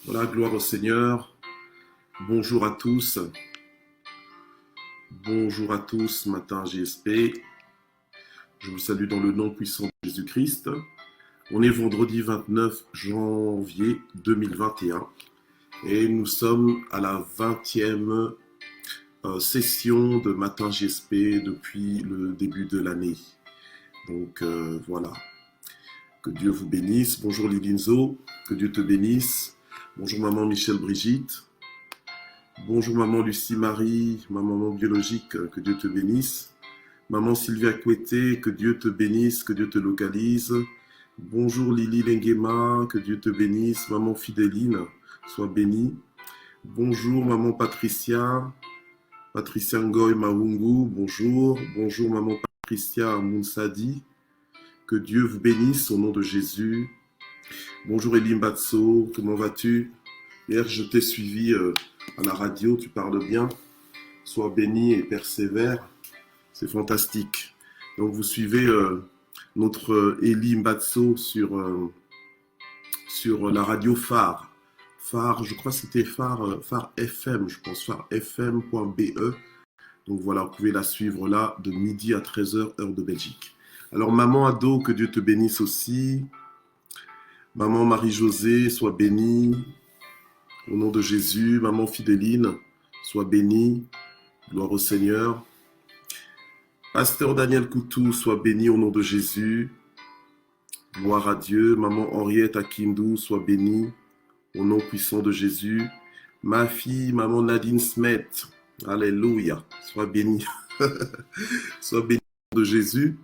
Voilà, gloire au Seigneur. Bonjour à tous. Bonjour à tous, matin GSP. Je vous salue dans le nom puissant de Jésus-Christ. On est vendredi 29 janvier 2021 et nous sommes à la 20e session de matin GSP depuis le début de l'année. Donc voilà, que Dieu vous bénisse. Bonjour Lilinzo, que Dieu te bénisse. Bonjour maman Michel Brigitte. Bonjour maman Lucie Marie, ma maman biologique, que Dieu te bénisse. Maman Sylvia Koueté, que Dieu te bénisse, que Dieu te localise. Bonjour Lily Lenguema, que Dieu te bénisse. Maman Fidéline, sois bénie. Bonjour maman Patricia, Patricia Ngoy Maungu, bonjour. Bonjour maman Patricia Mounsadi, que Dieu vous bénisse au nom de Jésus. Bonjour Elim Batso, comment vas-tu? Hier je t'ai suivi à la radio, tu parles bien. Sois béni et persévère. C'est fantastique. Donc vous suivez notre Elie Mbatso sur la radio Phare. Phare, je crois que c'était Phare FM, je pense, pharefm.be. Donc voilà, vous pouvez la suivre là de midi à 13h, heure de Belgique. Alors maman Ado, que Dieu te bénisse aussi. Maman Marie-Josée, sois bénie. Au nom de Jésus, maman Fidéline, sois bénie. Gloire au Seigneur. Pasteur Daniel Coutou, sois béni au nom de Jésus. Gloire à Dieu. Maman Henriette Akindou, sois bénie au nom puissant de Jésus. Ma fille, maman Nadine Smet, alléluia, sois bénie. Sois bénie au nom de Jésus.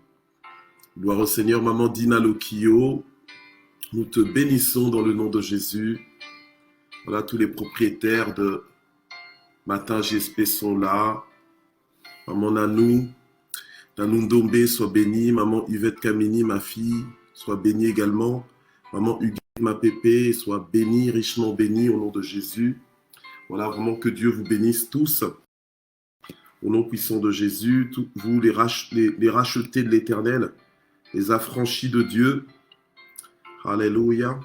Gloire au Seigneur. Maman Dina Lokio, nous te bénissons dans le nom de Jésus. Voilà, tous les propriétaires de Matin GSP sont là. Maman Nanou, Nanou Ndombe, sois bénie. Maman Yvette Kamini, ma fille, sois bénie également. Maman Huguette, ma pépé, sois bénie, richement bénie au nom de Jésus. Voilà, vraiment que Dieu vous bénisse tous. Au nom puissant de Jésus, vous les rachetés de l'Éternel, les affranchis de Dieu. Alléluia.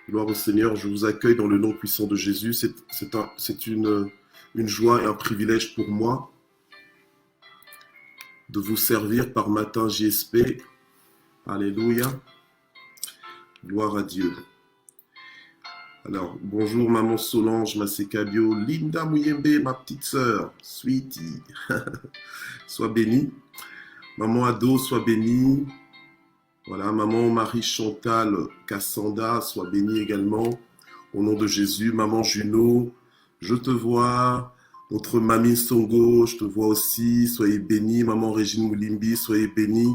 Gloire au Seigneur, je vous accueille dans le nom puissant de Jésus. C'est une joie et un privilège pour moi de vous servir par matin JSP. Alléluia. Gloire à Dieu. Alors, bonjour maman Solange, Masekabio, Linda Mouyembe, ma petite sœur, Sweetie. Sois bénie. Maman Ado, sois bénie. Voilà, maman Marie Chantal Cassanda, sois bénie également. Au nom de Jésus, maman Juno, je te vois. Notre mamie Songo, je te vois aussi. Soyez bénie. Maman Régine Moulimbi, soyez bénie.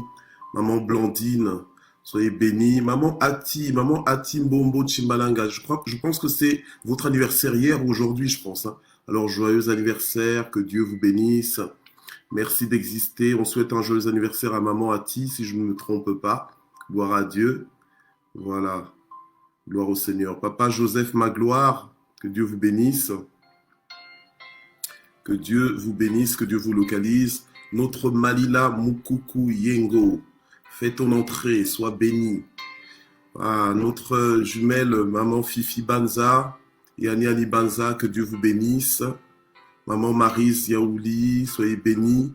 Maman Blandine, soyez bénie. Maman Ati Mbombo Chimbalanga. Je pense que c'est votre anniversaire hier ou aujourd'hui, je pense. Hein. Alors, joyeux anniversaire, que Dieu vous bénisse. Merci d'exister. On souhaite un joyeux anniversaire à maman Ati, si je ne me trompe pas. Gloire à Dieu. Voilà. Gloire au Seigneur. Papa Joseph Magloire, que Dieu vous bénisse. Que Dieu vous bénisse, que Dieu vous localise. Notre Malila Mukuku Yengo, fais ton entrée, sois béni. Ah, notre jumelle maman Fifi Banza, Yani Ali Banza, que Dieu vous bénisse. Maman Marise Yaouli, soyez bénie.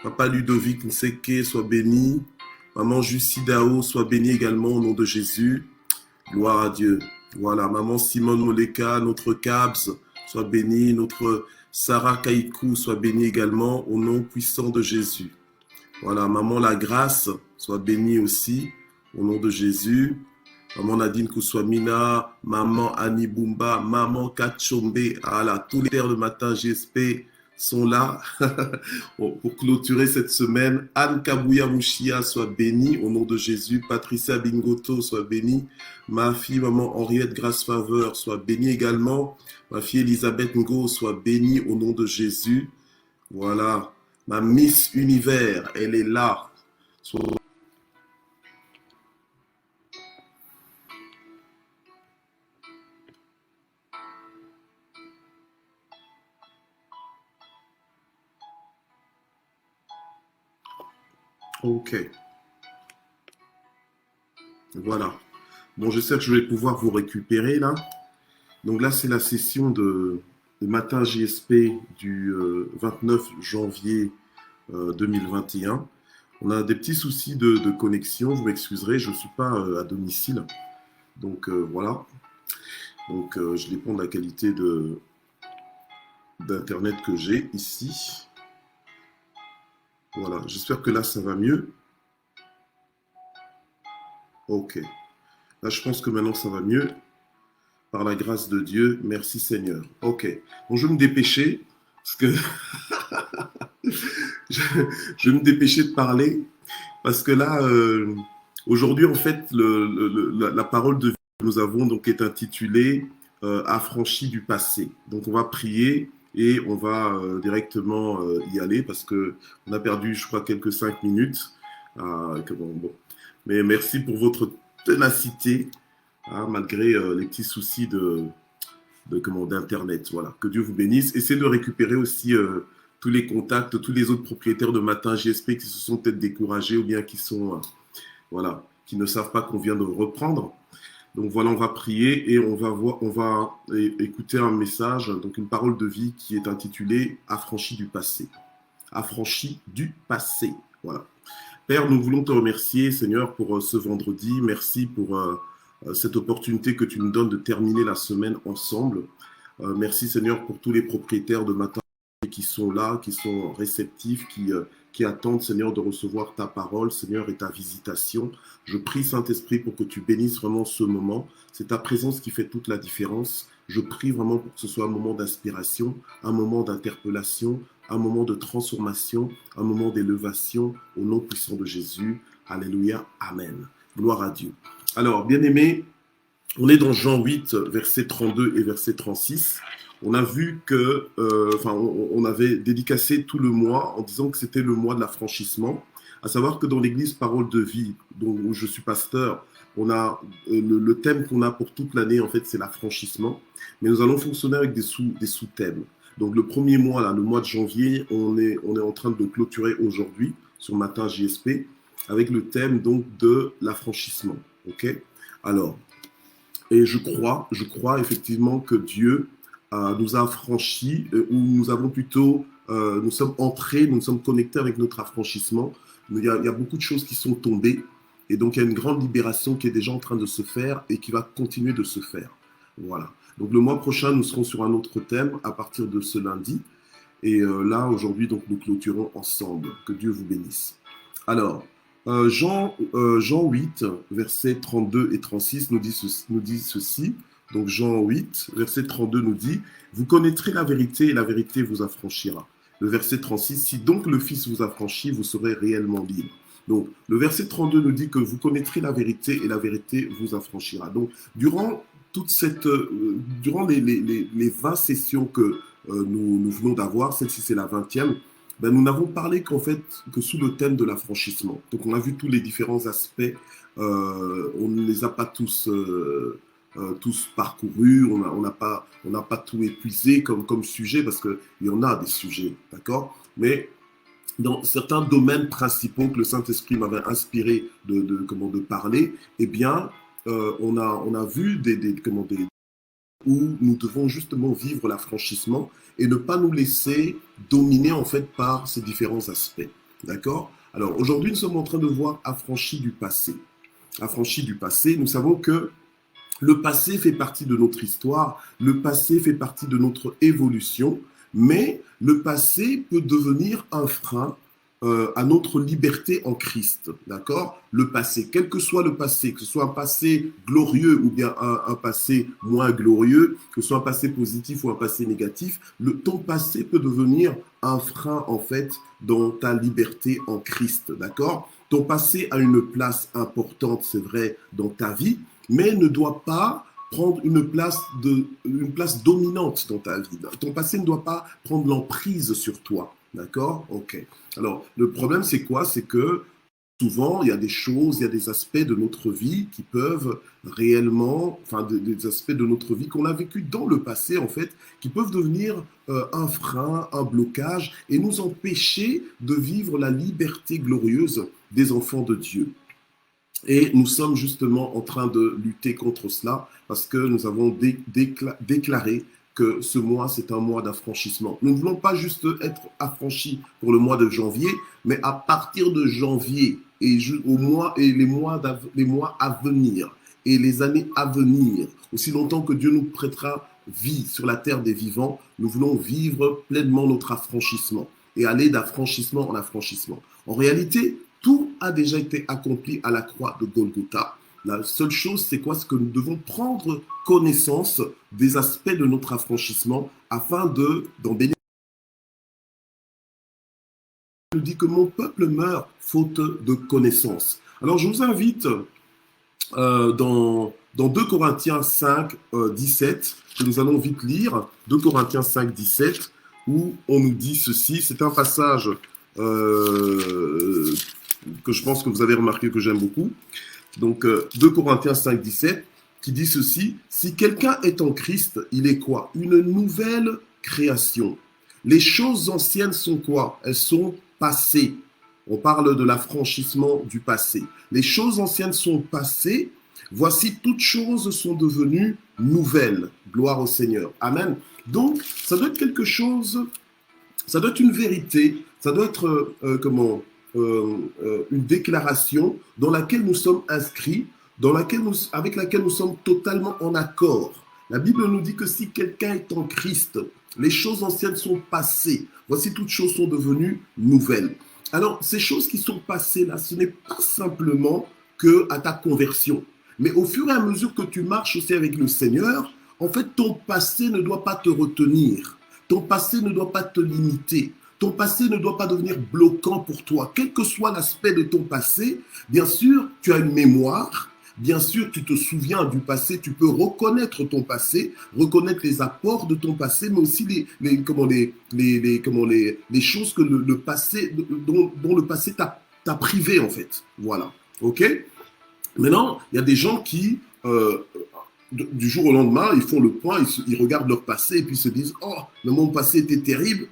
Papa Ludovic Nseke, sois béni. Maman Jussi Dao, sois bénie également au nom de Jésus. Gloire à Dieu. Voilà, maman Simone Moleka, notre Cabs, sois bénie. Notre Sarah Kaikou, sois bénie également au nom puissant de Jésus. Voilà, maman La Grâce, sois bénie aussi au nom de Jésus. Maman Nadine Kouswamina, maman Annie Bumba, maman Kachombe, voilà, tous les terres de matin GSP sont là pour clôturer cette semaine. Anne Kabouya Mouchia, sois bénie au nom de Jésus. Patricia Bingoto, sois bénie. Ma fille, maman Henriette Grace Faveur, sois bénie également. Ma fille Elisabeth Ngo, sois bénie au nom de Jésus. Voilà. Ma Miss Univers, elle est là. Ok. Voilà. Bon, j'espère que je vais pouvoir vous récupérer là. Donc là, c'est la session de matin JSP du 29 janvier 2021. On a des petits soucis de connexion, vous m'excuserez, je ne suis pas à domicile. Donc voilà. Donc je dépends de la qualité d'Internet que j'ai ici. Voilà, j'espère que là, ça va mieux. Ok. Là, je pense que maintenant, ça va mieux. Par la grâce de Dieu, merci Seigneur. Ok. Donc, je vais me dépêcher, parce que je vais me dépêcher de parler, parce que là, aujourd'hui, en fait, la parole de vie que nous avons donc est intitulée Affranchi du passé. Donc, on va prier et on va directement y aller, parce que on a perdu, je crois, quelques 5 minutes. Bon. Mais merci pour votre ténacité, hein, malgré les petits soucis d'internet. Voilà. Que Dieu vous bénisse. Essayez de récupérer aussi tous les contacts, tous les autres propriétaires de Matin JSP qui se sont peut-être découragés ou bien qui sont voilà, qui ne savent pas qu'on vient de reprendre. Donc voilà, on va prier et on va écouter un message, donc une parole de vie qui est intitulée Affranchi du passé. Affranchi du passé. Voilà. Père, nous voulons te remercier, Seigneur, pour ce vendredi. Merci pour cette opportunité que tu nous donnes de terminer la semaine ensemble. Merci, Seigneur, pour tous les propriétaires de Matin qui sont là, qui sont réceptifs, qui attendent, Seigneur, de recevoir ta parole, Seigneur, et ta visitation. Je prie, Saint-Esprit, pour que tu bénisses vraiment ce moment. C'est ta présence qui fait toute la différence. Je prie vraiment pour que ce soit un moment d'inspiration, un moment d'interpellation, un moment de transformation, un moment d'élévation au nom puissant de Jésus. Alléluia, Amen. Gloire à Dieu. Alors, bien-aimés, on est dans Jean 8, versets 32 et verset 36. On a vu que, on avait dédicacé tout le mois en disant que c'était le mois de l'affranchissement. À savoir que dans l'église Parole de Vie, où je suis pasteur, on a le thème qu'on a pour toute l'année, en fait, c'est l'affranchissement. Mais nous allons fonctionner avec des sous-thèmes. Donc le premier mois, là, le mois de janvier, on est en train de clôturer aujourd'hui sur Matin JSP avec le thème donc de l'affranchissement. Ok. Alors, et je crois effectivement que Dieu nous a affranchis, ou nous avons plutôt, nous sommes entrés, nous sommes connectés avec notre affranchissement. Il y a beaucoup de choses qui sont tombées, et donc il y a une grande libération qui est déjà en train de se faire et qui va continuer de se faire. Voilà. Donc le mois prochain, nous serons sur un autre thème à partir de ce lundi. Et là, aujourd'hui, donc nous clôturons ensemble. Que Dieu vous bénisse. Alors, Jean 8, versets 32 et 36 nous dit ceci. Donc Jean 8, verset 32 nous dit « Vous connaîtrez la vérité et la vérité vous affranchira. » Le verset 36, « Si donc le Fils vous affranchit, vous serez réellement libre. » Donc le verset 32 nous dit que vous connaîtrez la vérité et la vérité vous affranchira. Donc durant les 20 sessions que nous venons d'avoir, celle-ci c'est la 20e, ben, nous n'avons parlé qu'en fait que sous le thème de l'affranchissement. Donc on a vu tous les différents aspects, on ne les a pas tous parcourus, on n'a pas tout épuisé comme sujet, parce qu'il y en a des sujets, d'accord? Mais dans certains domaines principaux que le Saint-Esprit m'avait inspiré de parler, eh bien, on a vu où nous devons justement vivre l'affranchissement et ne pas nous laisser dominer en fait par ces différents aspects. D'accord? Alors aujourd'hui, nous sommes en train de voir affranchi du passé. Affranchi du passé, nous savons que le passé fait partie de notre histoire, le passé fait partie de notre évolution, mais le passé peut devenir un frein à notre liberté en Christ, d'accord? Le passé, quel que soit le passé, que ce soit un passé glorieux ou bien un passé moins glorieux, que ce soit un passé positif ou un passé négatif, ton passé peut devenir un frein en fait dans ta liberté en Christ, d'accord? Ton passé a une place importante, c'est vrai, dans ta vie, mais ne doit pas prendre une place dominante dans ta vie. Ton passé ne doit pas prendre l'emprise sur toi. D'accord? Ok. Alors, le problème, c'est quoi? C'est que souvent, il y a des choses, il y a des aspects de notre vie qui peuvent réellement, enfin, des aspects de notre vie qu'on a vécu dans le passé, en fait, qui peuvent devenir un frein, un blocage et nous empêcher de vivre la liberté glorieuse des enfants de Dieu. Et nous sommes justement en train de lutter contre cela parce que nous avons déclaré que ce mois, c'est un mois d'affranchissement. Nous ne voulons pas juste être affranchis pour le mois de janvier, mais à partir de janvier et au mois et les mois à venir et les années à venir, aussi longtemps que Dieu nous prêtera vie sur la terre des vivants, nous voulons vivre pleinement notre affranchissement et aller d'affranchissement en affranchissement. En réalité, tout a déjà été accompli à la croix de Golgotha. La seule chose, c'est quoi? C'est que nous devons prendre connaissance des aspects de notre affranchissement afin d'en bénéficier. Il nous dit que mon peuple meurt faute de connaissance. Alors je vous invite dans 2 Corinthiens 5, 17, que nous allons vite lire, 2 Corinthiens 5, 17, où on nous dit ceci. C'est un passage que je pense que vous avez remarqué que j'aime beaucoup. Donc 2 Corinthiens 5, 17, qui dit ceci: si quelqu'un est en Christ, il est quoi? Une nouvelle création. Les choses anciennes sont quoi? Elles sont passées. On parle de l'affranchissement du passé. Les choses anciennes sont passées. Voici, toutes choses sont devenues nouvelles. Gloire au Seigneur. Amen. Donc, ça doit être quelque chose, ça doit être une vérité, ça doit être, une déclaration dans laquelle nous sommes inscrits, avec laquelle nous sommes totalement en accord. La Bible nous dit que si quelqu'un est en Christ, les choses anciennes sont passées. Voici, toutes choses sont devenues nouvelles. Alors, ces choses qui sont passées là, ce n'est pas simplement qu'à ta conversion. Mais au fur et à mesure que tu marches aussi avec le Seigneur, en fait, ton passé ne doit pas te retenir. Ton passé ne doit pas te limiter. Ton passé ne doit pas devenir bloquant pour toi. Quel que soit l'aspect de ton passé, bien sûr, tu as une mémoire. Bien sûr, tu te souviens du passé, tu peux reconnaître ton passé, reconnaître les apports de ton passé, mais aussi les choses que le passé, dont le passé t'a privé, en fait. Voilà. OK? Maintenant, il y a des gens qui, du jour au lendemain, ils font le point, ils regardent leur passé et puis se disent: oh, mais mon passé était terrible,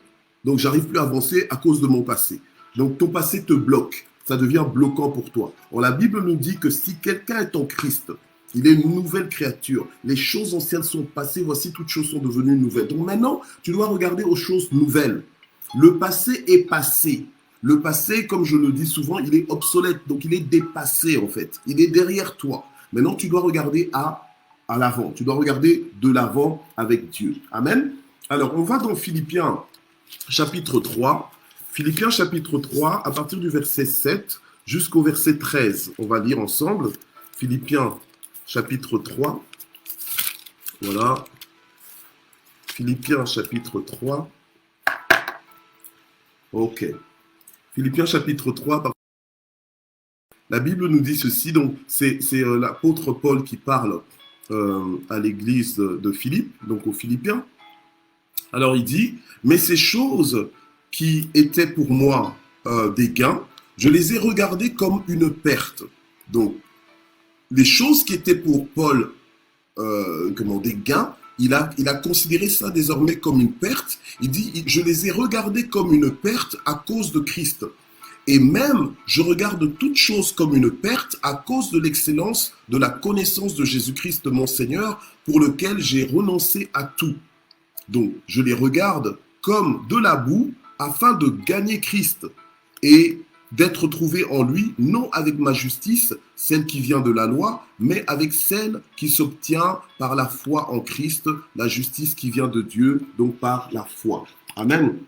donc j'arrive plus à avancer à cause de mon passé. Donc ton passé te bloque. Ça devient bloquant pour toi. Or, la Bible nous dit que si quelqu'un est en Christ, il est une nouvelle créature. Les choses anciennes sont passées, voici toutes choses sont devenues nouvelles. Donc maintenant, tu dois regarder aux choses nouvelles. Le passé est passé. Le passé, comme je le dis souvent, il est obsolète, donc il est dépassé en fait. Il est derrière toi. Maintenant, tu dois regarder à l'avant. Tu dois regarder de l'avant avec Dieu. Amen. Alors, on va dans Philippiens chapitre 3. Philippiens chapitre 3, à partir du verset 7 jusqu'au verset 13. On va lire ensemble. Philippiens chapitre 3. Voilà. Philippiens chapitre 3. Ok. Philippiens chapitre 3. La Bible nous dit ceci. Donc, c'est l'apôtre Paul qui parle à l'église de Philippe, donc aux Philippiens. Alors, il dit: mais ces choses qui étaient pour moi des gains, je les ai regardées comme une perte. Donc, les choses qui étaient pour Paul des gains, il a considéré ça désormais comme une perte. Il dit: je les ai regardées comme une perte à cause de Christ. Et même, je regarde toutes choses comme une perte à cause de l'excellence de la connaissance de Jésus-Christ, mon Seigneur, pour lequel j'ai renoncé à tout. Donc, je les regarde comme de la boue, afin de gagner Christ et d'être trouvé en lui, non avec ma justice, celle qui vient de la loi, mais avec celle qui s'obtient par la foi en Christ, la justice qui vient de Dieu, donc par la foi. Amen.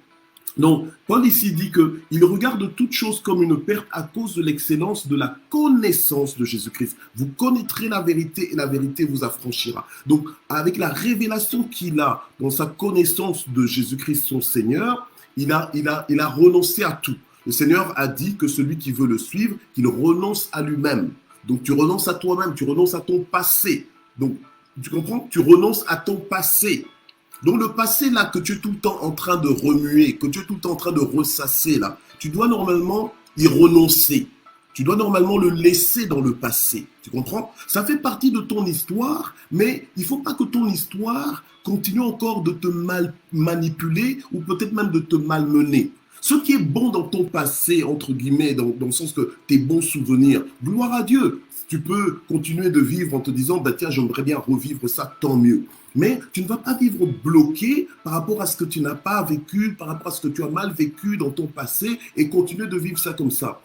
Donc, Paul ici dit qu'il regarde toute chose comme une perte à cause de l'excellence de la connaissance de Jésus-Christ. Vous connaîtrez la vérité et la vérité vous affranchira. Donc, avec la révélation qu'il a dans sa connaissance de Jésus-Christ, son Seigneur, il a renoncé à tout. Le Seigneur a dit que celui qui veut le suivre, qu'il renonce à lui-même. Donc, tu renonces à toi-même, tu renonces à ton passé. Donc, tu comprends? Tu renonces à ton passé. Donc, le passé, là, que tu es tout le temps en train de remuer, que tu es tout le temps en train de ressasser, là, tu dois normalement y renoncer. Tu dois normalement le laisser dans le passé. Tu comprends? Ça fait partie de ton histoire, mais il ne faut pas que ton histoire continue encore de te manipuler ou peut-être même de te malmener. Ce qui est bon dans ton passé, entre guillemets, dans le sens que tes bons souvenirs, gloire à Dieu. Tu peux continuer de vivre en te disant, bah, tiens, j'aimerais bien revivre ça, tant mieux. Mais tu ne vas pas vivre bloqué par rapport à ce que tu n'as pas vécu, par rapport à ce que tu as mal vécu dans ton passé et continuer de vivre ça comme ça.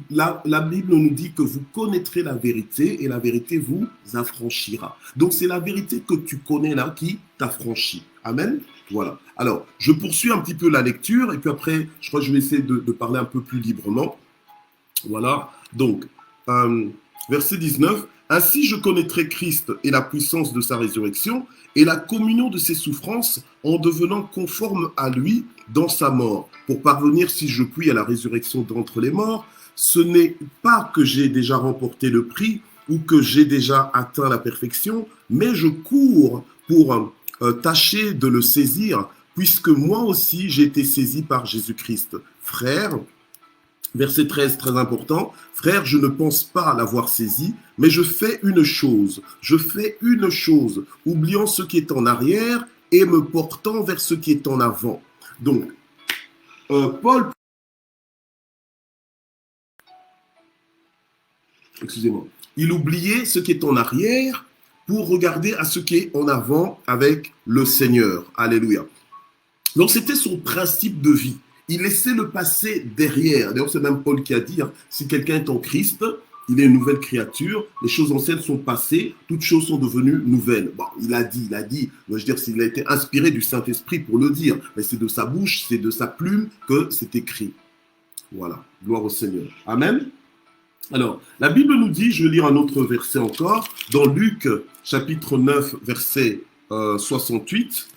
La Bible nous dit que vous connaîtrez la vérité et la vérité vous affranchira. Donc c'est la vérité que tu connais là qui t'affranchit. Amen. Voilà. Alors, je poursuis un petit peu la lecture et puis après, je crois que je vais essayer de parler un peu plus librement. Voilà. Donc, verset 19. Ainsi je connaîtrai Christ et la puissance de sa résurrection et la communion de ses souffrances en devenant conforme à lui dans sa mort, pour parvenir, si je puis, à la résurrection d'entre les morts. Ce n'est pas que j'ai déjà remporté le prix ou que j'ai déjà atteint la perfection, mais je cours pour tâcher de le saisir, puisque moi aussi j'ai été saisi par Jésus-Christ. Frère, verset 13, très important. Frère, je ne pense pas l'avoir saisi, mais je fais une chose, oubliant ce qui est en arrière et me portant vers ce qui est en avant. Donc, Paul, excusez-moi, il oubliait ce qui est en arrière pour regarder à ce qui est en avant avec le Seigneur. Alléluia. Donc, c'était son principe de vie. Il laissait le passé derrière. D'ailleurs, c'est même Paul qui a dit, hein, si quelqu'un est en Christ, il est une nouvelle créature, les choses anciennes sont passées, toutes choses sont devenues nouvelles. Bon, il a dit, je veux dire, il a été inspiré du Saint-Esprit pour le dire, mais c'est de sa bouche, c'est de sa plume que c'est écrit. Voilà, gloire au Seigneur. Amen. Alors, la Bible nous dit, je vais lire un autre verset encore, dans Luc chapitre 9, verset 68.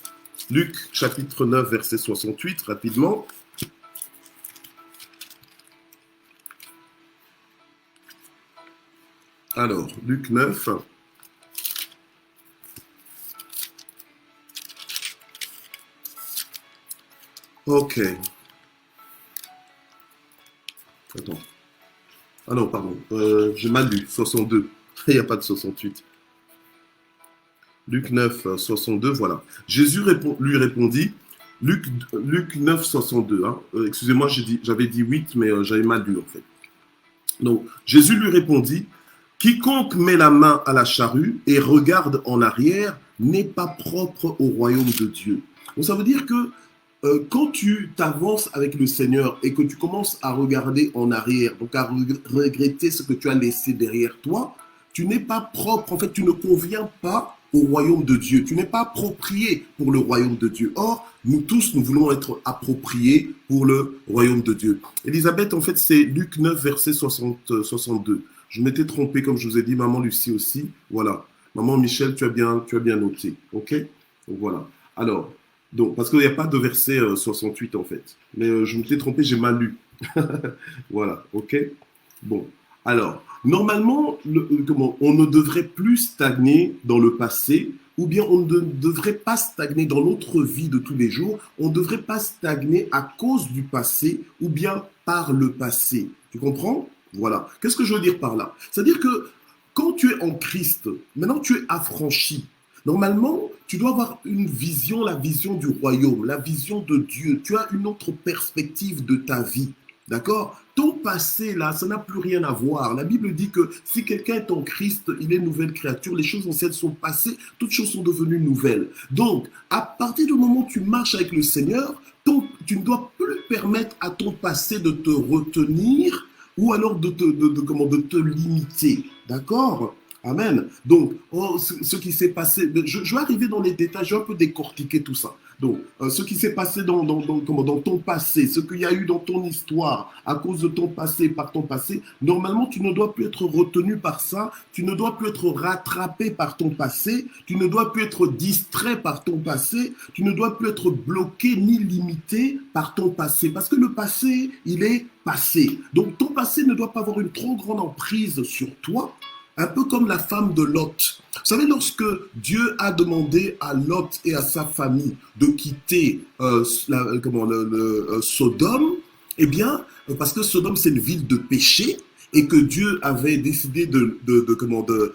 Luc chapitre 9, verset 68, rapidement. Alors, Luc 9. Ok. Attends. Ah non, pardon. J'ai mal lu. 62. Il n'y a pas de 68. Luc 9, 62, voilà. Jésus lui répondit, Luc 9, 62. Hein, excusez-moi, j'avais dit 8, mais j'avais mal lu en fait. Donc, Jésus lui répondit, quiconque met la main à la charrue et regarde en arrière n'est pas propre au royaume de Dieu. Donc, ça veut dire que quand tu t'avances avec le Seigneur et que tu commences à regarder en arrière, donc à regretter ce que tu as laissé derrière toi, tu n'es pas propre, en fait, tu ne conviens pas au royaume de Dieu. Tu n'es pas approprié pour le royaume de Dieu. Or, nous tous, nous voulons être appropriés pour le royaume de Dieu. Elisabeth, en fait, c'est Luc 9, verset 62. Je m'étais trompé, comme je vous ai dit, maman Lucie aussi. Voilà. Maman Michel, tu as bien noté. OK? Donc, voilà. Alors, donc, parce qu'il n'y a pas de verset 68, en fait. Mais je m'étais trompé, j'ai mal lu. Voilà. OK? Bon. Alors, normalement, on ne devrait plus stagner dans le passé, ou bien on ne devrait pas stagner dans notre vie de tous les jours, on ne devrait pas stagner à cause du passé, ou bien par le passé. Tu comprends? Voilà. Qu'est-ce que je veux dire par là? C'est-à-dire que quand tu es en Christ, maintenant tu es affranchi. Normalement, tu dois avoir une vision, la vision du royaume, la vision de Dieu. Tu as une autre perspective de ta vie. D'accord? Ton passé, là, ça n'a plus rien à voir. La Bible dit que si quelqu'un est en Christ, il est une nouvelle créature. Les choses anciennes sont passées, toutes choses sont devenues nouvelles. Donc, à partir du moment où tu marches avec le Seigneur, tu ne dois plus permettre à ton passé de te retenir ou alors de te limiter. D'accord? Amen. Donc, ce qui s'est passé, je vais arriver dans les détails, je vais un peu décortiquer tout ça. Donc, ce qui s'est passé dans ton passé, ce qu'il y a eu dans ton histoire, à cause de ton passé, par ton passé, normalement, tu ne dois plus être retenu par ça, tu ne dois plus être rattrapé par ton passé, tu ne dois plus être distrait par ton passé, tu ne dois plus être bloqué ni limité par ton passé, parce que le passé, il est passé. Donc, ton passé ne doit pas avoir une trop grande emprise sur toi, un peu comme la femme de Lot. Vous savez, lorsque Dieu a demandé à Lot et à sa famille de quitter Sodome, eh bien, parce que Sodome, c'est une ville de péché, et que Dieu avait décidé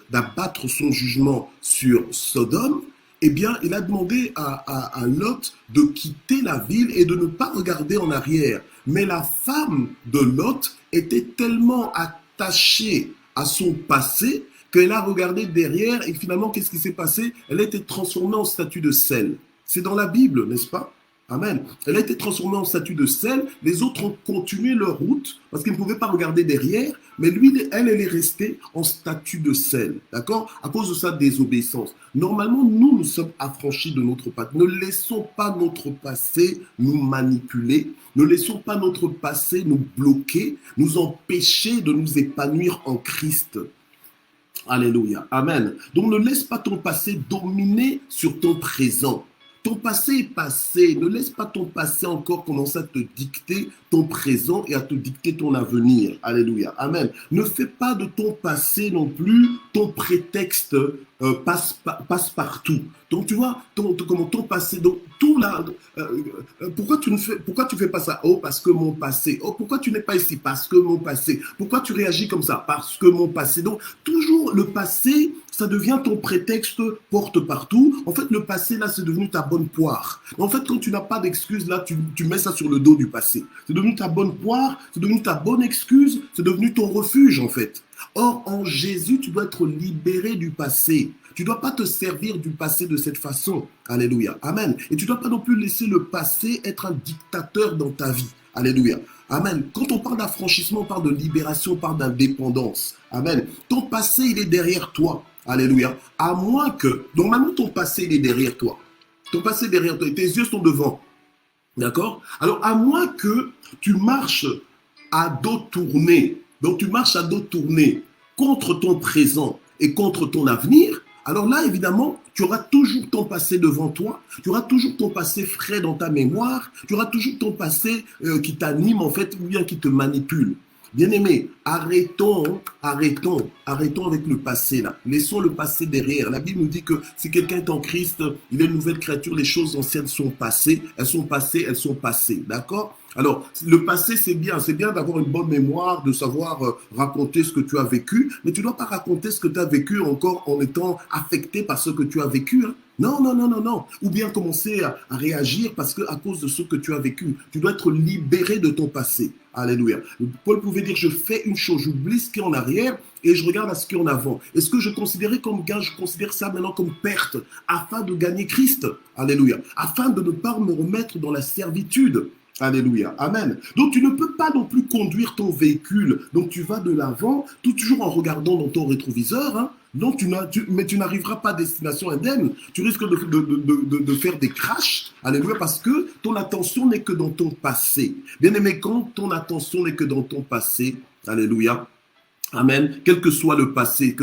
d'abattre son jugement sur Sodome, eh bien, il a demandé à Lot de quitter la ville et de ne pas regarder en arrière. Mais la femme de Lot était tellement attachée à son passé qu'elle a regardé derrière et finalement, qu'est-ce qui s'est passé? Elle a été transformée en statue de sel. C'est dans la Bible, n'est-ce pas? Amen. Elle a été transformée en statue de sel. Les autres ont continué leur route parce qu'ils ne pouvaient pas regarder derrière. Mais lui, elle est restée en statue de sel. D'accord? À cause de sa désobéissance. Normalement, nous sommes affranchis de notre passé. Ne laissons pas notre passé nous manipuler. Ne laissons pas notre passé nous bloquer, nous empêcher de nous épanouir en Christ. Alléluia. Amen. Donc ne laisse pas ton passé dominer sur ton présent. Ton passé est passé. Ne laisse pas ton passé encore commencer à te dicter ton présent et à te dicter ton avenir. Alléluia. Amen. Ne fais pas de ton passé non plus ton prétexte passe-partout. Donc tu vois, ton passé, donc tout là, pourquoi tu fais pas ça? Oh, parce que mon passé. Oh, pourquoi tu n'es pas ici? Parce que mon passé. Pourquoi tu réagis comme ça? Parce que mon passé. Donc toujours le passé, ça devient ton prétexte porte partout. En fait, le passé là, c'est devenu ta bonne poire. En fait, quand tu n'as pas d'excuse là, tu mets ça sur le dos du passé. C'est devenu ta bonne poire, c'est devenu ta bonne excuse, c'est devenu ton refuge en fait. Or, en Jésus, tu dois être libéré du passé. Tu ne dois pas te servir du passé de cette façon. Alléluia. Amen. Et tu ne dois pas non plus laisser le passé être un dictateur dans ta vie. Alléluia. Amen. Quand on parle d'affranchissement, on parle de libération, on parle d'indépendance. Amen. Ton passé, il est derrière toi. Alléluia. À moins que, normalement, ton passé, il est derrière toi. Ton passé est derrière toi et tes yeux sont devant. D'accord? Alors, à moins que tu marches à dos tourné, donc tu marches à dos tourné contre ton présent et contre ton avenir, alors là, évidemment, tu auras toujours ton passé devant toi, tu auras toujours ton passé frais dans ta mémoire, tu auras toujours ton passé qui t'anime en fait, ou bien qui te manipule. Bien-aimés, arrêtons avec le passé là. Laissons le passé derrière. La Bible nous dit que si quelqu'un est en Christ, il est une nouvelle créature, les choses anciennes sont passées, elles sont passées, d'accord? Alors, le passé, c'est bien d'avoir une bonne mémoire, de savoir raconter ce que tu as vécu, mais tu ne dois pas raconter ce que tu as vécu encore en étant affecté par ce que tu as vécu. Hein. Non. Ou bien commencer à réagir à cause de ce que tu as vécu. Tu dois être libéré de ton passé. Alléluia. Paul pouvait dire, je fais une chose, j'oublie ce qui est en arrière et je regarde à ce qui est en avant. Et ce que je considérais comme gain, je considère ça maintenant comme perte, afin de gagner Christ. Alléluia. Afin de ne pas me remettre dans la servitude. Alléluia. Amen. Donc, tu ne peux pas non plus conduire ton véhicule. Donc, tu vas de l'avant, toujours en regardant dans ton rétroviseur. Hein. Donc, mais tu n'arriveras pas à destination indemne. Tu risques de faire des crashs. Alléluia. Parce que ton attention n'est que dans ton passé. Bien aimé, quand ton attention n'est que dans ton passé, alléluia. Amen. Quel que soit le passé,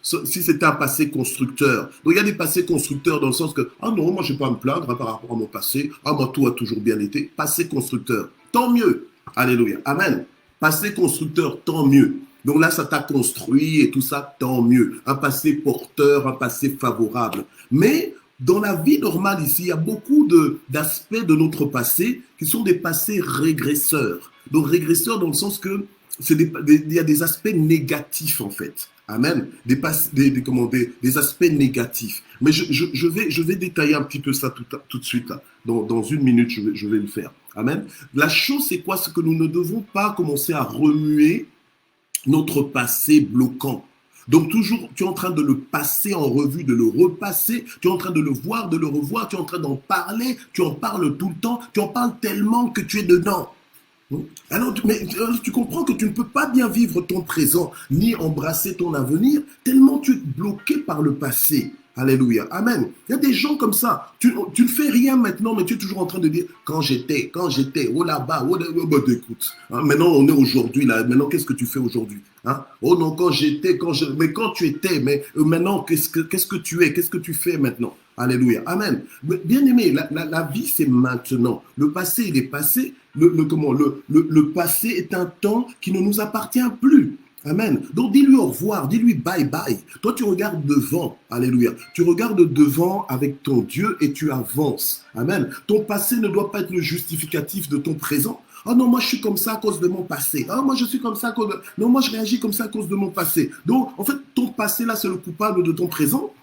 si c'était un passé constructeur. Donc il y a des passés constructeurs dans le sens que, ah non, moi je ne vais pas me plaindre par rapport à mon passé. Ah, moi tout a toujours bien été. Passé constructeur. Tant mieux. Alléluia. Amen. Passé constructeur, tant mieux. Donc là, ça t'a construit et tout ça, tant mieux. Un passé porteur, un passé favorable. Mais dans la vie normale ici, il y a beaucoup d'aspects de notre passé qui sont des passés régresseurs. Donc régresseurs dans le sens que il y a des aspects négatifs en fait. Amen. Des aspects négatifs. Mais je vais détailler un petit peu ça tout de suite. Là. Dans une minute, je vais le faire. Amen. La chose, c'est quoi? C'est que nous ne devons pas commencer à remuer notre passé bloquant. Donc toujours, tu es en train de le passer en revue, de le repasser, tu es en train de le voir, de le revoir, tu es en train d'en parler, tu en parles tout le temps, tu en parles tellement que tu es dedans. Alors, tu comprends que tu ne peux pas bien vivre ton présent, ni embrasser ton avenir, tellement tu es bloqué par le passé. Alléluia. Amen. Il y a des gens comme ça. Tu ne fais rien maintenant, mais tu es toujours en train de dire quand j'étais, oh là-bas, écoute. Hein, maintenant, on est aujourd'hui là. Maintenant, qu'est-ce que tu fais aujourd'hui? Hein? Oh non, mais quand tu étais, mais maintenant, qu'est-ce que tu es? Qu'est-ce que tu fais maintenant? Alléluia. Amen. Bien aimé, la vie, c'est maintenant. Le passé, il est passé. Le passé est un temps qui ne nous appartient plus. Amen. Donc, dis-lui au revoir, dis-lui bye bye. Toi, tu regardes devant. Alléluia. Tu regardes devant avec ton Dieu et tu avances. Amen. Ton passé ne doit pas être le justificatif de ton présent. Oh non, moi je suis comme ça à cause de mon passé. Oh, moi je suis comme ça à cause de... Non, moi je réagis comme ça à cause de mon passé. Donc, en fait, ton passé là, c'est le coupable de ton présent.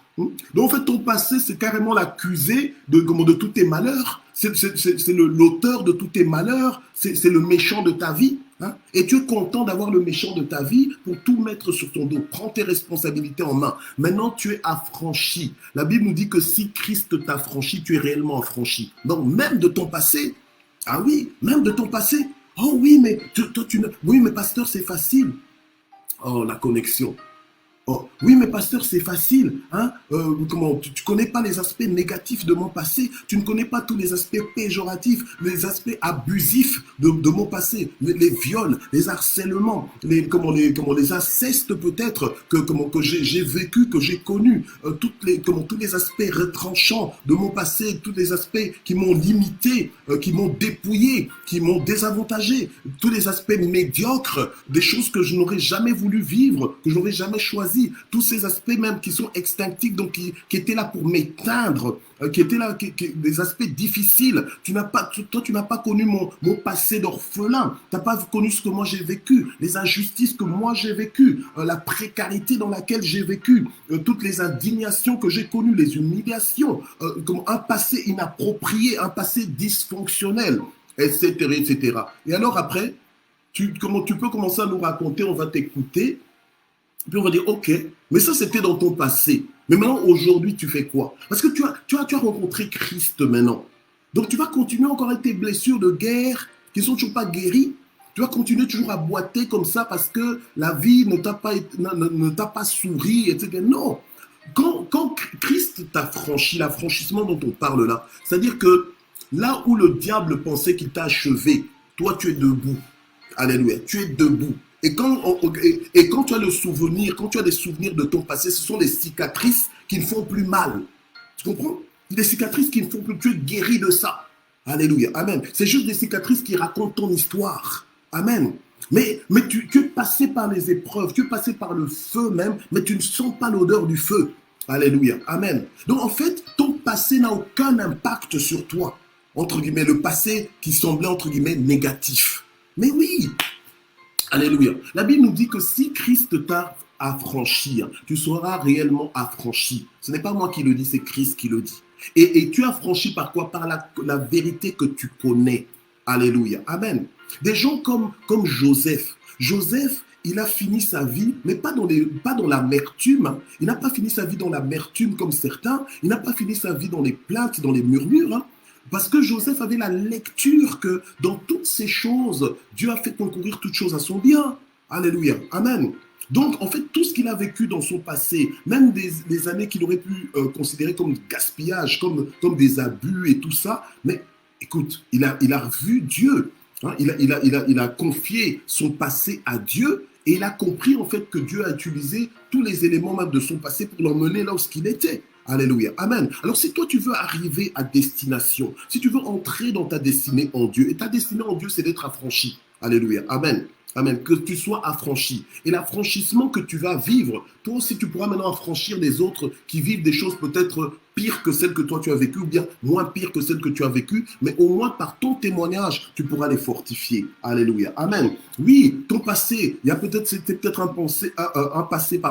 Donc, en fait, ton passé, c'est carrément l'accusé de tous tes malheurs. C'est l'auteur de tous tes malheurs. C'est le méchant de ta vie. Hein? Et tu es content d'avoir le méchant de ta vie pour tout mettre sur ton dos. Prends tes responsabilités en main. Maintenant, tu es affranchi. La Bible nous dit que si Christ t'a affranchi, tu es réellement affranchi. Donc, même de ton passé. Ah oui, même de ton passé. Oh oui, mais oui, mais pasteur, c'est facile. Oh, la connexion. Oh, oui, mais pasteur, c'est facile. Hein? Tu connais pas les aspects négatifs de mon passé. Tu ne connais pas tous les aspects péjoratifs, les aspects abusifs de mon passé. Les viols, les harcèlements, les incestes peut-être que j'ai vécu, que j'ai connu. Tous les aspects retranchants de mon passé, tous les aspects qui m'ont limité, qui m'ont dépouillé, qui m'ont désavantagé. Tous les aspects médiocres, des choses que je n'aurais jamais voulu vivre, que je n'aurais jamais choisi. Tous ces aspects même qui sont extinctifs, donc qui étaient là pour m'éteindre, qui étaient là, des aspects difficiles. Toi, tu n'as pas connu mon passé d'orphelin. Tu n'as pas connu ce que moi j'ai vécu, les injustices que moi j'ai vécues, la précarité dans laquelle j'ai vécu, toutes les indignations que j'ai connues, les humiliations, un passé inapproprié, un passé dysfonctionnel, etc., etc. Et alors après, tu peux commencer à nous raconter, on va t'écouter. Puis on va dire, ok, mais ça c'était dans ton passé. Mais maintenant, aujourd'hui, tu fais quoi? Parce que tu as rencontré Christ maintenant. Donc tu vas continuer encore avec tes blessures de guerre qui ne sont toujours pas guéries. Tu vas continuer toujours à boiter comme ça parce que la vie ne t'a pas souri, etc. Non. Quand Christ t'a franchi, l'affranchissement dont on parle là, c'est-à-dire que là où le diable pensait qu'il t'a achevé, toi tu es debout. Alléluia, tu es debout. Et quand tu as le souvenir, quand tu as des souvenirs de ton passé, ce sont des cicatrices qui ne font plus mal. Tu comprends? Des cicatrices qui ne font plus, tu es guéri de ça. Alléluia, amen. C'est juste des cicatrices qui racontent ton histoire. Amen. Mais tu es passé par les épreuves, tu es passé par le feu même, mais tu ne sens pas l'odeur du feu. Alléluia, amen. Donc en fait, ton passé n'a aucun impact sur toi. Entre guillemets, le passé qui semblait entre guillemets négatif. Mais oui, alléluia. La Bible nous dit que si Christ t'a affranchi, tu seras réellement affranchi. Ce n'est pas moi qui le dis, c'est Christ qui le dit. Et tu es affranchi par quoi? Par la vérité que tu connais. Alléluia. Amen. Des gens comme Joseph. Joseph, il a fini sa vie, mais pas dans l'amertume. Il n'a pas fini sa vie dans l'amertume comme certains. Il n'a pas fini sa vie dans les plaintes, dans les murmures. Parce que Joseph avait la lecture que dans toutes ces choses, Dieu a fait concourir toutes choses à son bien. Alléluia. Amen. Donc, en fait, tout ce qu'il a vécu dans son passé, même des années qu'il aurait pu considérer comme gaspillage, comme des abus et tout ça, mais écoute, il a vu Dieu. Hein, il a confié son passé à Dieu et il a compris en fait que Dieu a utilisé tous les éléments même de son passé pour l'emmener là où il était. Alléluia. Amen. Alors si toi tu veux arriver à destination, si tu veux entrer dans ta destinée en Dieu, et ta destinée en Dieu c'est d'être affranchi. Alléluia. Amen. Amen. Que tu sois affranchi. Et l'affranchissement que tu vas vivre, toi aussi tu pourras maintenant affranchir les autres qui vivent des choses peut-être pires que celles que toi tu as vécues ou bien moins pires que celles que tu as vécues, mais au moins par ton témoignage, tu pourras les fortifier. Alléluia. Amen. Oui, ton passé, c'était peut-être un passé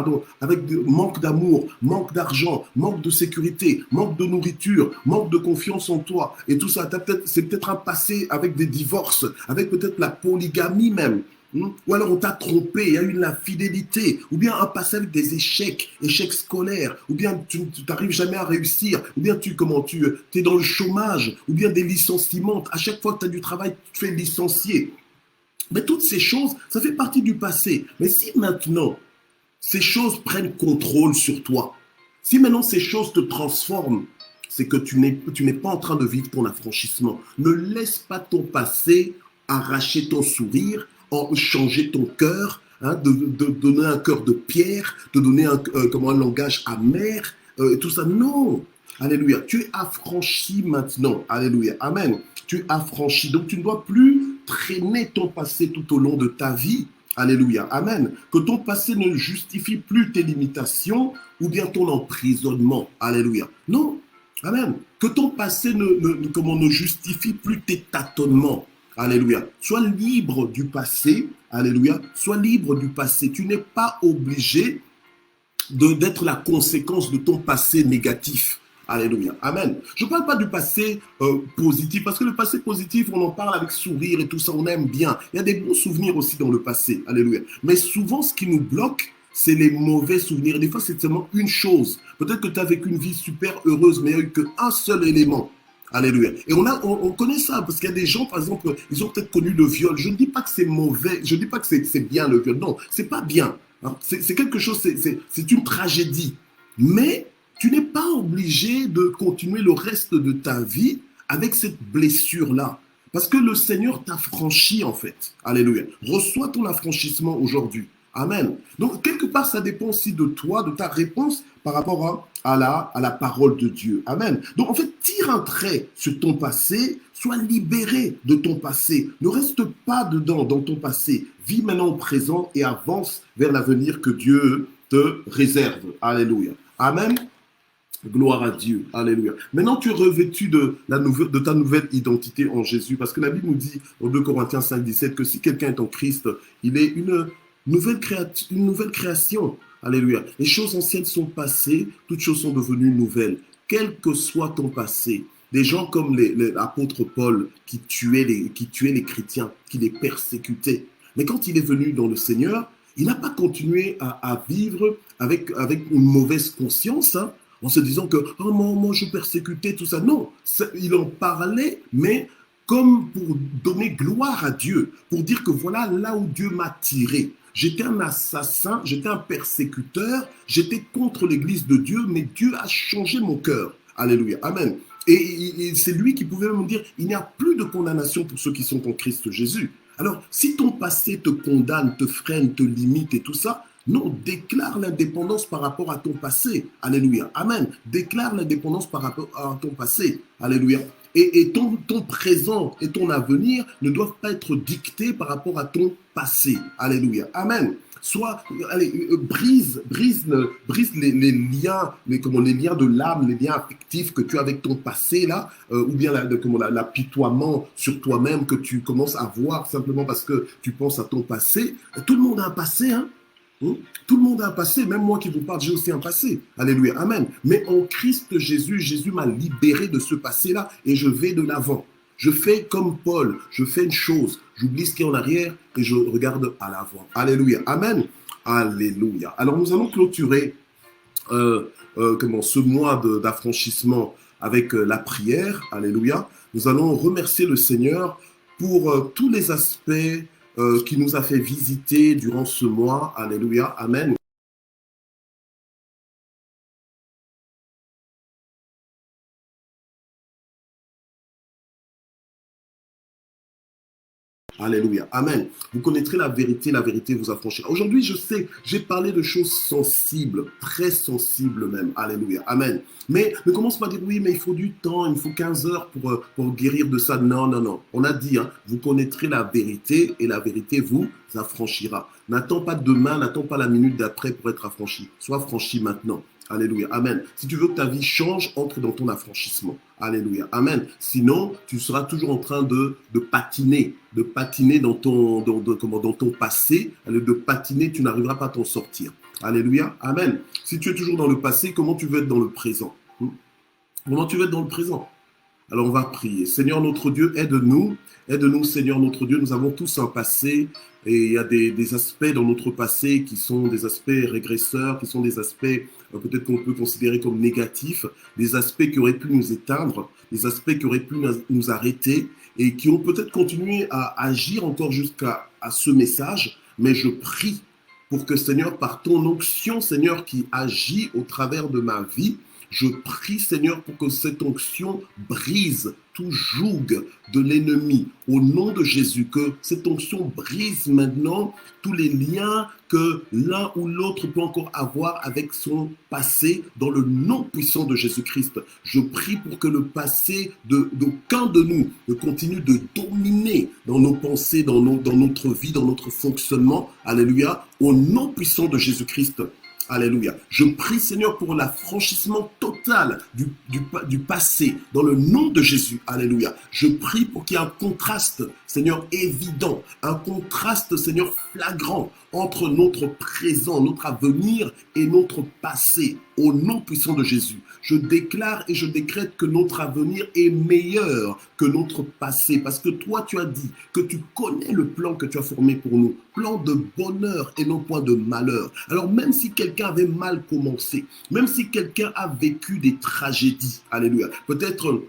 avec manque d'amour, manque d'argent, manque de sécurité, manque de nourriture, manque de confiance en toi et tout ça. C'est peut-être un passé avec des divorces, avec peut-être la polygamie même. Ou alors on t'a trompé, il y a eu de l'infidélité, ou bien un passé avec des échecs scolaires, ou bien tu n'arrives jamais à réussir, ou bien tu es dans le chômage, ou bien des licenciements. À chaque fois que tu as du travail, tu te fais licencier. Mais toutes ces choses, ça fait partie du passé. Mais si maintenant, ces choses prennent contrôle sur toi, si maintenant ces choses te transforment, c'est que tu n'es pas en train de vivre ton affranchissement. Ne laisse pas ton passé arracher ton sourire, changer ton cœur, hein, de donner un cœur de pierre, de donner un langage amer, et tout ça. Non. Alléluia. Tu es affranchi maintenant. Alléluia. Amen. Tu es affranchi. Donc tu ne dois plus traîner ton passé tout au long de ta vie. Alléluia. Amen. Que ton passé ne justifie plus tes limitations ou bien ton emprisonnement. Alléluia. Non. Amen. Que ton passé ne justifie plus tes tâtonnements. Alléluia. Sois libre du passé. Alléluia. Sois libre du passé. Tu n'es pas obligé d'être la conséquence de ton passé négatif. Alléluia. Amen. Je ne parle pas du passé positif, parce que le passé positif, on en parle avec sourire et tout ça, on aime bien. Il y a des bons souvenirs aussi dans le passé. Alléluia. Mais souvent, ce qui nous bloque, c'est les mauvais souvenirs. Des fois, c'est seulement une chose. Peut-être que tu as vécu une vie super heureuse, mais il n'y a eu qu'un seul élément. Alléluia. Et on connaît ça, parce qu'il y a des gens, par exemple, ils ont peut-être connu le viol. Je ne dis pas que c'est mauvais, je ne dis pas que c'est bien le viol. Non, c'est pas bien. Hein. C'est quelque chose, c'est une tragédie. Mais tu n'es pas obligé de continuer le reste de ta vie avec cette blessure-là. Parce que le Seigneur t'a franchi, en fait. Alléluia. Reçois ton affranchissement aujourd'hui. Amen. Donc, quelque part, ça dépend aussi de toi, de ta réponse par rapport à la parole de Dieu. Amen. Donc, en fait, tire un trait sur ton passé, sois libéré de ton passé. Ne reste pas dedans, dans ton passé. Vis maintenant au présent et avance vers l'avenir que Dieu te réserve. Alléluia. Amen. Gloire à Dieu. Alléluia. Maintenant, tu es revêtu de ta nouvelle identité en Jésus. Parce que la Bible nous dit, en 2 Corinthiens 5, 17, que si quelqu'un est en Christ, il est une nouvelle création. Alléluia. Les choses anciennes sont passées, toutes choses sont devenues nouvelles. Quel que soit ton passé, des gens comme l'apôtre Paul qui tuaient les chrétiens, qui les persécutaient. Mais quand il est venu dans le Seigneur, il n'a pas continué à vivre avec une mauvaise conscience, hein, en se disant que « Oh, moi, je persécutais, tout ça ». Non, il en parlait, mais comme pour donner gloire à Dieu, pour dire que voilà là où Dieu m'a tiré. J'étais un assassin, j'étais un persécuteur, j'étais contre l'église de Dieu, mais Dieu a changé mon cœur. Alléluia. Amen. Et c'est lui qui pouvait me dire, il n'y a plus de condamnation pour ceux qui sont en Christ Jésus. Alors, si ton passé te condamne, te freine, te limite et tout ça, non, déclare l'indépendance par rapport à ton passé. Alléluia. Amen. Déclare l'indépendance par rapport à ton passé. Alléluia. Et ton présent et ton avenir ne doivent pas être dictés par rapport à ton passé. Alléluia. Amen. Brise les liens, les liens de l'âme, les liens affectifs que tu as avec ton passé là, ou bien l'apitoiement sur toi-même que tu commences à voir simplement parce que tu penses à ton passé. Tout le monde a un passé, hein. Tout le monde a un passé, même moi qui vous parle, j'ai aussi un passé. Alléluia, amen. Mais en Christ Jésus, Jésus m'a libéré de ce passé-là et je vais de l'avant. Je fais comme Paul, je fais une chose, j'oublie ce qui est en arrière et je regarde à l'avant. Alléluia, amen. Alléluia. Alors nous allons clôturer ce mois d'affranchissement avec la prière. Alléluia. Nous allons remercier le Seigneur pour tous les aspects qui nous a fait visiter durant ce mois. Alléluia. Amen. Alléluia. Amen. Vous connaîtrez la vérité vous affranchira. Aujourd'hui, je sais, j'ai parlé de choses sensibles, très sensibles même. Alléluia. Amen. Mais ne commence pas à dire, oui, mais il faut du temps, il faut 15 heures pour guérir de ça. Non, non, non. On a dit, hein, vous connaîtrez la vérité et la vérité vous affranchira. N'attends pas demain, n'attends pas la minute d'après pour être affranchi. Sois franchi maintenant. Alléluia. Amen. Si tu veux que ta vie change, entre dans ton affranchissement. Alléluia. Amen. Sinon, tu seras toujours en train de patiner dans ton passé. De patiner, tu n'arriveras pas à t'en sortir. Alléluia. Amen. Si tu es toujours dans le passé, comment tu veux être dans le présent? Comment tu veux être dans le présent? Alors on va prier. Seigneur notre Dieu, aide-nous. Aide-nous, Seigneur notre Dieu. Nous avons tous un passé et il y a des aspects dans notre passé qui sont des aspects régresseurs, qui sont des aspects peut-être qu'on peut considérer comme négatifs, des aspects qui auraient pu nous éteindre, des aspects qui auraient pu nous arrêter et qui ont peut-être continué à agir encore jusqu'à ce message. Mais je prie pour que, Seigneur, par ton onction, Seigneur, qui agit au travers de ma vie, je prie, Seigneur, pour que cette onction brise tout joug de l'ennemi. Au nom de Jésus, que cette onction brise maintenant tous les liens que l'un ou l'autre peut encore avoir avec son passé dans le nom puissant de Jésus-Christ. Je prie pour que le passé d'aucun de nous ne continue de dominer dans nos pensées, dans notre vie, dans notre fonctionnement. Alléluia. Au nom puissant de Jésus-Christ. Alléluia. Je prie, Seigneur, pour l'affranchissement total du passé, dans le nom de Jésus. Alléluia. Je prie pour qu'il y ait un contraste, Seigneur, évident, un contraste, Seigneur, flagrant entre notre présent, notre avenir et notre passé. Au nom puissant de Jésus, je déclare et je décrète que notre avenir est meilleur que notre passé. Parce que toi, tu as dit que tu connais le plan que tu as formé pour nous. Plan de bonheur et non point de malheur. Alors même si quelqu'un avait mal commencé, même si quelqu'un a vécu des tragédies, alléluia, peut-être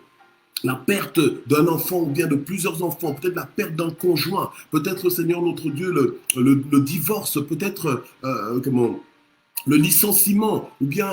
la perte d'un enfant ou bien de plusieurs enfants, peut-être la perte d'un conjoint, peut-être, Seigneur notre Dieu, le divorce, peut-être, le licenciement, ou bien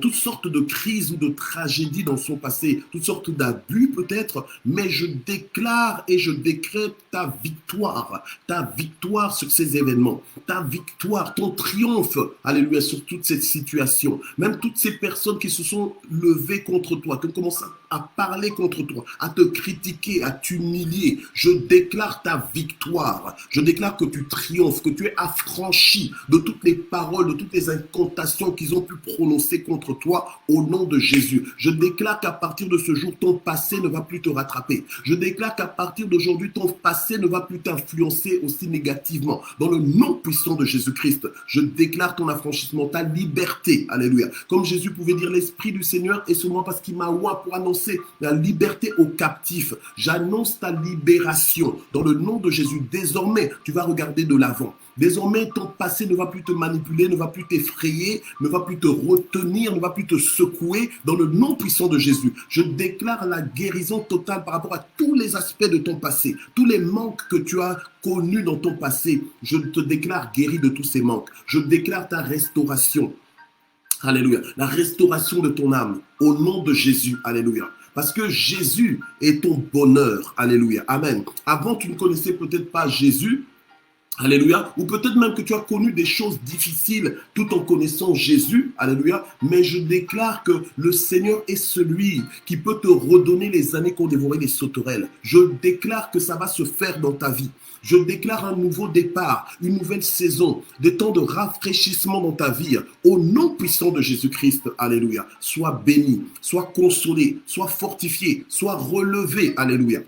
toutes sortes de crises ou de tragédies dans son passé, toutes sortes d'abus peut-être, mais je déclare et je décrète ta victoire sur ces événements, ta victoire, ton triomphe, alléluia, sur toute cette situation, même toutes ces personnes qui se sont levées contre toi, qui ont commencé à parler contre toi, à te critiquer, à t'humilier, je déclare ta victoire, je déclare que tu triomphes, que tu es affranchi de toutes les paroles, de toutes les incantations qu'ils ont pu prononcer contre toi au nom de Jésus. Je déclare qu'à partir de ce jour, ton passé ne va plus te rattraper. Je déclare qu'à partir d'aujourd'hui, ton passé ne va plus t'influencer aussi négativement. Dans le nom puissant de Jésus-Christ, je déclare ton affranchissement, ta liberté. Alléluia. Comme Jésus pouvait dire, l'Esprit du Seigneur est sur moi parce qu'il m'a oint pour annoncer la liberté aux captifs. J'annonce ta libération dans le nom de Jésus. Désormais, tu vas regarder de l'avant. Désormais, ton passé ne va plus te manipuler, ne va plus t'effrayer, ne va plus te retenir, ne va plus te secouer dans le nom puissant de Jésus. Je déclare la guérison totale par rapport à tous les aspects de ton passé, tous les manques que tu as connus dans ton passé. Je te déclare guéri de tous ces manques. Je déclare ta restauration. Alléluia. La restauration de ton âme au nom de Jésus. Alléluia. Parce que Jésus est ton bonheur. Alléluia. Amen. Avant, tu ne connaissais peut-être pas Jésus. Alléluia. Ou peut-être même que tu as connu des choses difficiles tout en connaissant Jésus. Alléluia. Mais je déclare que le Seigneur est celui qui peut te redonner les années qu'ont dévoré les sauterelles. Je déclare que ça va se faire dans ta vie. Je déclare un nouveau départ, une nouvelle saison, des temps de rafraîchissement dans ta vie. Au nom puissant de Jésus-Christ, alléluia. Sois béni, sois consolé, sois fortifié, sois relevé, alléluia.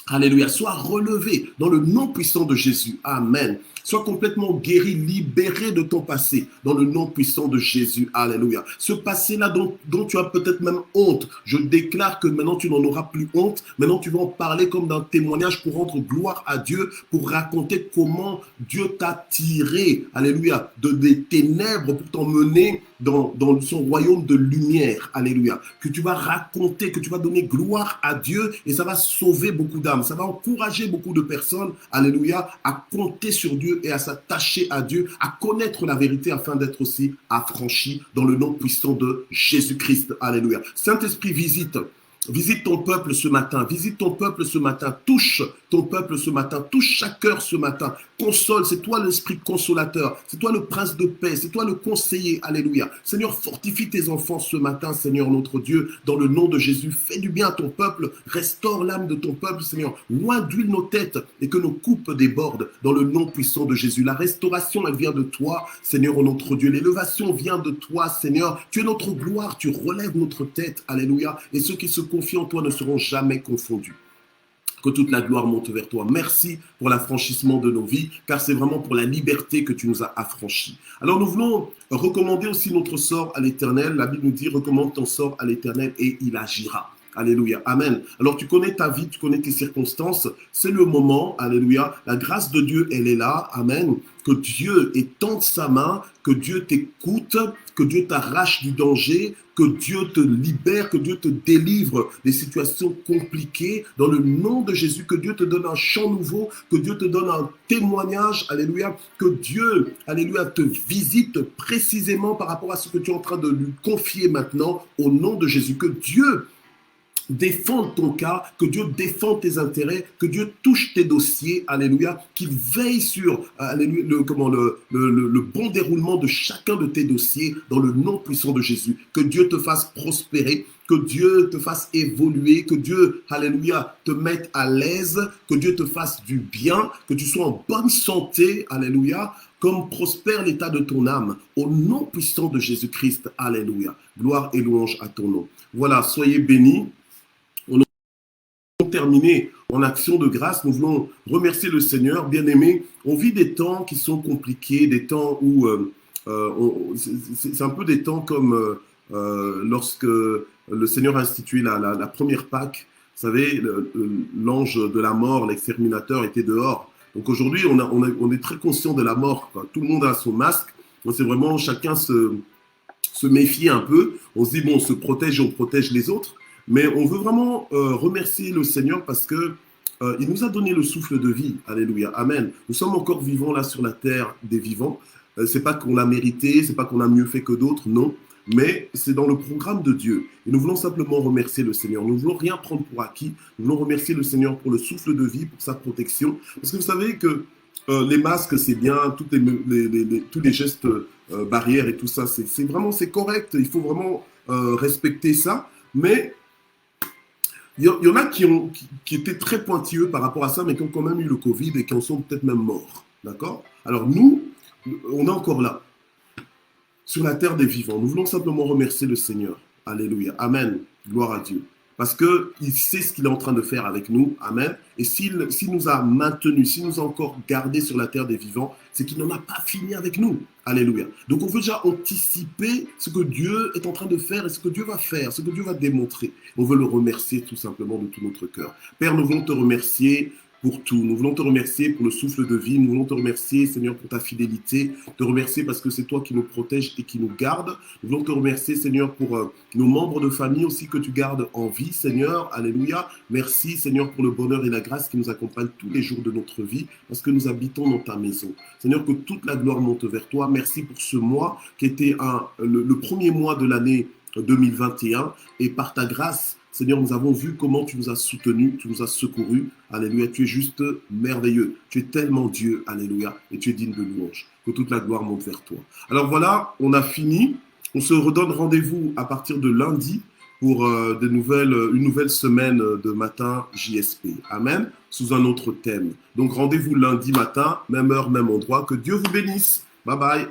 Alléluia, sois relevé dans le nom puissant de Jésus. Amen. Sois complètement guéri, libéré de ton passé dans le nom puissant de Jésus. Alléluia. Ce passé-là dont tu as peut-être même honte, je déclare que maintenant tu n'en auras plus honte. Maintenant tu vas en parler comme d'un témoignage pour rendre gloire à Dieu, pour raconter comment Dieu t'a tiré, alléluia, des ténèbres pour t'emmener dans son royaume de lumière. Alléluia. Que tu vas raconter, que tu vas donner gloire à Dieu et ça va sauver beaucoup d'âmes. Ça va encourager beaucoup de personnes, alléluia, à compter sur Dieu et à s'attacher à Dieu, à connaître la vérité afin d'être aussi affranchi dans le nom puissant de Jésus-Christ. Alléluia. Saint-Esprit, visite ton peuple ce matin, visite ton peuple ce matin, touche ton peuple ce matin, touche chaque cœur ce matin, console, c'est toi l'esprit consolateur, c'est toi le prince de paix, c'est toi le conseiller, alléluia. Seigneur, fortifie tes enfants ce matin, Seigneur notre Dieu, dans le nom de Jésus, fais du bien à ton peuple, restaure l'âme de ton peuple, Seigneur, loin d'huile nos têtes et que nos coupes débordent dans le nom puissant de Jésus. La restauration, elle vient de toi, Seigneur notre Dieu, l'élévation vient de toi, Seigneur, tu es notre gloire, tu relèves notre tête, alléluia, et ceux qui se confient en toi ne seront jamais confondus. Que toute la gloire monte vers toi. Merci pour l'affranchissement de nos vies, car c'est vraiment pour la liberté que tu nous as affranchis. Alors nous voulons recommander aussi notre sort à l'Éternel. La Bible nous dit, recommande ton sort à l'Éternel et il agira. Alléluia, amen. Alors tu connais ta vie, tu connais tes circonstances, c'est le moment, alléluia. La grâce de Dieu, elle est là, amen. Que Dieu étende sa main, que Dieu t'écoute, que Dieu t'arrache du danger, que Dieu te libère, que Dieu te délivre des situations compliquées. Dans le nom de Jésus, que Dieu te donne un chant nouveau, que Dieu te donne un témoignage, alléluia. Que Dieu, alléluia, te visite précisément par rapport à ce que tu es en train de lui confier maintenant, au nom de Jésus. Que Dieu défende ton cas, que Dieu défende tes intérêts, que Dieu touche tes dossiers, alléluia, qu'il veille sur alléluia, le bon déroulement de chacun de tes dossiers dans le nom puissant de Jésus. Que Dieu te fasse prospérer, que Dieu te fasse évoluer, que Dieu, alléluia, te mette à l'aise, que Dieu te fasse du bien, que tu sois en bonne santé, alléluia, comme prospère l'état de ton âme, au nom puissant de Jésus-Christ. Alléluia. Gloire et louange à ton nom. Voilà, soyez bénis. On a terminé en action de grâce. Nous voulons remercier le Seigneur. Bien-aimés, on vit des temps qui sont compliqués, des temps où c'est un peu des temps comme lorsque le Seigneur a institué la première Pâque. Vous savez, l'ange de la mort, l'exterminateur, était dehors. Donc aujourd'hui, on est très conscient de la mort, quoi. Tout le monde a son masque. C'est vraiment chacun se méfie un peu. On se dit, bon, on se protège et on protège les autres. Mais on veut vraiment remercier le Seigneur parce que il nous a donné le souffle de vie. Alléluia. Amen. Nous sommes encore vivants là sur la terre des vivants. C'est pas qu'on l'a mérité, c'est pas qu'on a mieux fait que d'autres, non. Mais c'est dans le programme de Dieu. Et nous voulons simplement remercier le Seigneur. Nous ne voulons rien prendre pour acquis. Nous voulons remercier le Seigneur pour le souffle de vie, pour sa protection. Parce que vous savez que les masques, c'est bien, tous les gestes barrières et tout ça, c'est vraiment correct. Il faut vraiment respecter ça. Mais il y en a qui étaient très pointilleux par rapport à ça, mais qui ont quand même eu le Covid et qui en sont peut-être même morts. D'accord? Alors nous, on est encore là, sur la terre des vivants. Nous voulons simplement remercier le Seigneur. Alléluia. Amen. Gloire à Dieu. Parce qu'il sait ce qu'il est en train de faire avec nous. Amen. Et s'il nous a maintenus, s'il nous a encore gardés sur la terre des vivants, c'est qu'il n'en a pas fini avec nous. Alléluia. Donc on veut déjà anticiper ce que Dieu est en train de faire et ce que Dieu va faire, ce que Dieu va démontrer. On veut le remercier tout simplement de tout notre cœur. Père, nous voulons te remercier pour tout. Nous voulons te remercier pour le souffle de vie. Nous voulons te remercier, Seigneur, pour ta fidélité. Te remercier parce que c'est toi qui nous protèges et qui nous garde. Nous voulons te remercier, Seigneur, pour nos membres de famille aussi que tu gardes en vie, Seigneur. Alléluia. Merci, Seigneur, pour le bonheur et la grâce qui nous accompagnent tous les jours de notre vie parce que nous habitons dans ta maison. Seigneur, que toute la gloire monte vers toi. Merci pour ce mois qui était le premier mois de l'année 2021 et par ta grâce, Seigneur, nous avons vu comment tu nous as soutenus, tu nous as secourus. Alléluia, tu es juste merveilleux. Tu es tellement Dieu, alléluia, et tu es digne de louange. Que toute la gloire monte vers toi. Alors voilà, on a fini. On se redonne rendez-vous à partir de lundi pour une nouvelle semaine de matin JSP. Amen, sous un autre thème. Donc rendez-vous lundi matin, même heure, même endroit. Que Dieu vous bénisse. Bye bye.